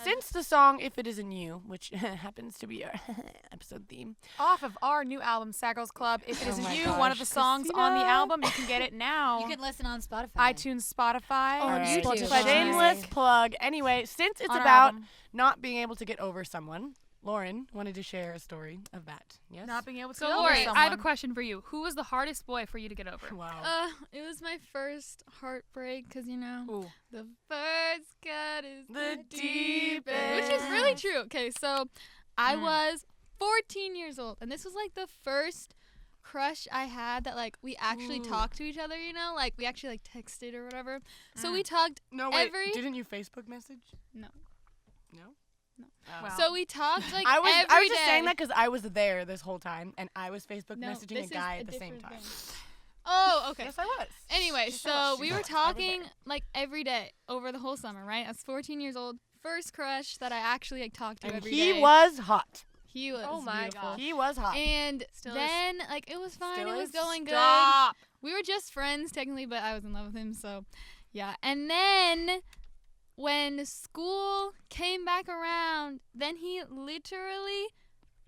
since the song If It Isn't You, which happens to be our episode theme. Off of our new album, Sad Girls Club, If It Isn't You, one of the songs Christina. on the album. You can get it now. You can listen on Spotify. iTunes, Spotify. Oh, All right. YouTube. Shameless plug. Anyway, since it's On our about album. not being able to get over someone, Lauren wanted to share a story of that. Yes? Not being able to So, get over Lori, someone. I have a question for you. Who was the hardest boy for you to get over? Wow. It was my first heartbreak because, you know, Ooh. the first cut is The the deepest. Which is really true. Okay, so I was 14 years old, and this was like the first crush I had that like we actually talked to each other, you know, like we actually like texted or whatever. So we talked No, wait. every Didn't you Facebook message? No. No? No. Oh. Wow. So we talked like I was every just day. saying that because I was there this whole time, and I was Facebook No, messaging this a guy is at the same different time. thing. Oh, okay. Yes, I was. Anyway, She so was. we She were was. I was talking there. like every day over the whole summer, right? I was 14 years old, first crush that I actually like talked to And every he day. was hot. He was Oh my beautiful. God. He was hot. And Still is. then like it was fine, Still it was is? going good. Stop. We were just friends technically, but I was in love with him, so yeah. And then when school came back around, then he literally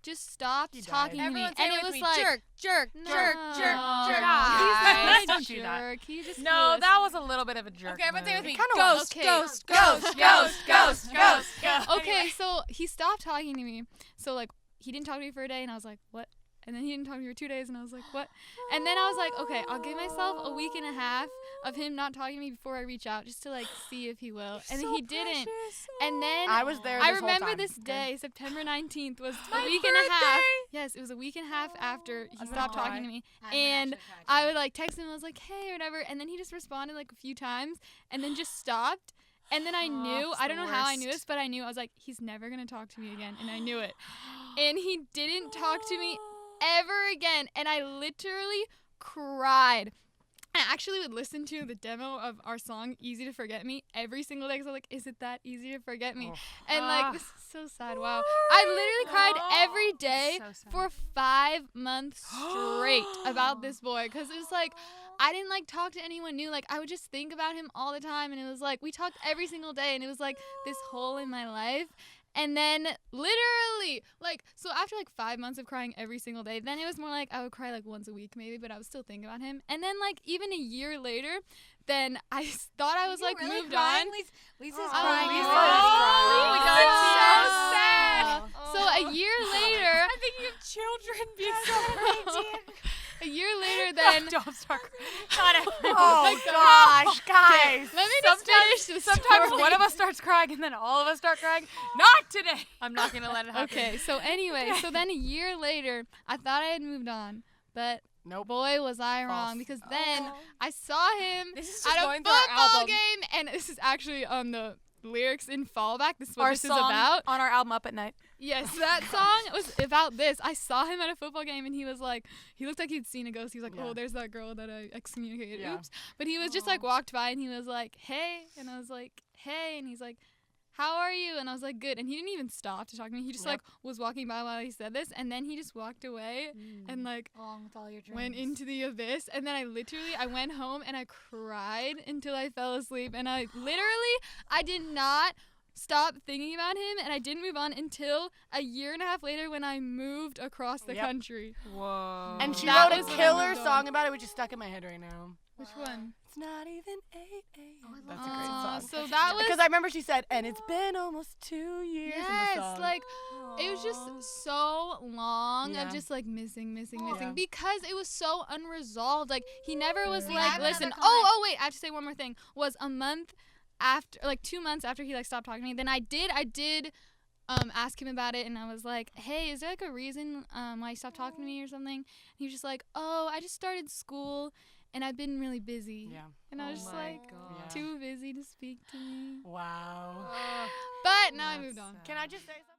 just stopped He died. talking to me. Everyone And say it with was me. like Jerk, jerk, no, jerk, jerk, jerk. Guys, He's not don't a do that. jerk. He just No, clueless. that was a little bit of a jerk. Okay, everyone say with move. me. kinda Ghost, was. Okay. ghost, ghost, ghost, ghost, ghost, ghost. Okay, so he stopped talking to me. So like he didn't talk to me for a day, and I was like, what? And then he didn't talk to me for 2 days, and I was like, what? And then I was like, okay, I'll give myself a week and a half of him not talking to me before I reach out, just to like see if he will. And then he didn't. And then I was there. I this whole remember time. this day, September 19th, was My a week and a half. birthday. Yes, it was a week and a half after he I'm stopped gonna talking cry. to me. And I would like text him, I was like, hey, or whatever. And then he just responded like a few times and then just stopped. And then I knew, it's I the don't know how I knew worst. this, but I knew, I was like, he's never going to talk to me again. And I knew it. And he didn't talk to me ever again. And I literally cried. I actually would listen to the demo of our song, Easy to Forget Me, every single day because I was like, is it that easy to forget me? Oh. And like, this is so sad. Wow. I literally cried every day So sad. for 5 months straight about this boy because it was like, I didn't like talk to anyone new. Like I would just think about him all the time, and it was like we talked every single day, and it was like this hole in my life. And then literally, like, so after like 5 months of crying every single day, then it was more like I would cry like once a week maybe, but I was still thinking about him. And then like even a year later, then I thought I was like moved on. Lisa's Oh, crying. Lisa Oh, is we crying. got So so sad. So a year later, I'm thinking of children being so a year later, then Don't start crying. Oh gosh, guys. let me just finish this. Sometimes story. one of us starts crying and then all of us start crying. Not today. I'm not going to let it happen. Okay, so anyway, so then a year later, I thought I had moved on, but Nope. boy was I wrong False. because then I saw him This is just at a going through our football album. game, and this is actually on the lyrics in fallback. This is what Our this song is about. on our album Up at Night. Yes, that song was about this. I saw him at a football game, and he was like, he looked like he'd seen a ghost. He was like, Yeah. oh, there's that girl that I excommunicated. Yeah. Oops. But he was just like walked by, and he was like, hey, and I was like, hey, and he's like, how are you? And I was like, good. And he didn't even stop to talk to me. He just Yep. like was walking by while he said this, and then he just walked away and like Along with all your dreams. went into the abyss. And then I went home and I cried until I fell asleep. And I did not stop thinking about him, and I didn't move on until a year and a half later when I moved across the Yep. country. Whoa. And she That wrote was a when I killer moved on. song about it, which is stuck in my head right now. Which one? It's not even 8 a.m. That's a Aw, great song. so that was Because I remember she said, and it's been almost 2 years in the yes, song. like it was just so long Yeah. of just like missing Yeah. because it was so unresolved. Like he never was We like, have listen. another Oh wait, I have to say one more thing. Was a month after, like 2 months after he like stopped talking to me. Then I did ask him about it, and I was like, hey, is there like a reason why you stopped talking to me or something? And he was just like, oh, I just started school and I've been really busy. Yeah. And I was just my like, God. too busy to speak to me. Wow. But now I That's moved on. sad. Can I just say something?